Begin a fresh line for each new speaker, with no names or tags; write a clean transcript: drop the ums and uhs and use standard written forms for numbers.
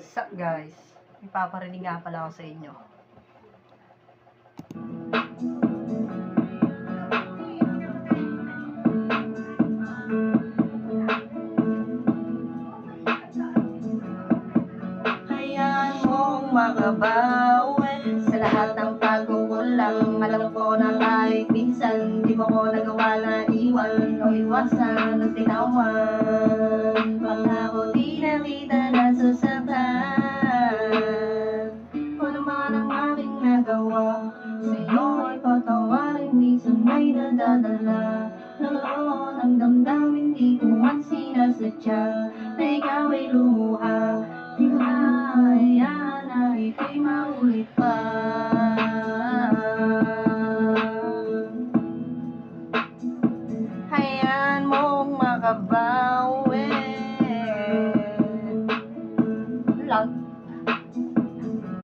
Sup guys, ipaparinig nga pala ako sa inyo. Hayaan mong makabawi sa lahat ng pagkukulang. Alam ko na kahit minsan di mo ko nagawa na iwan o iwasan at tinawan. Pangako di na kita nasasaktan. Kung ano man ang aking nagawa sa'yo ay patawarin, minsan may nadadala. Naroon ang damdamin, di ko man sinasadya na ikaw ay lumuha. Di ko na hayaan na ika'y maulit pa. Hayaan mong makabawi. Love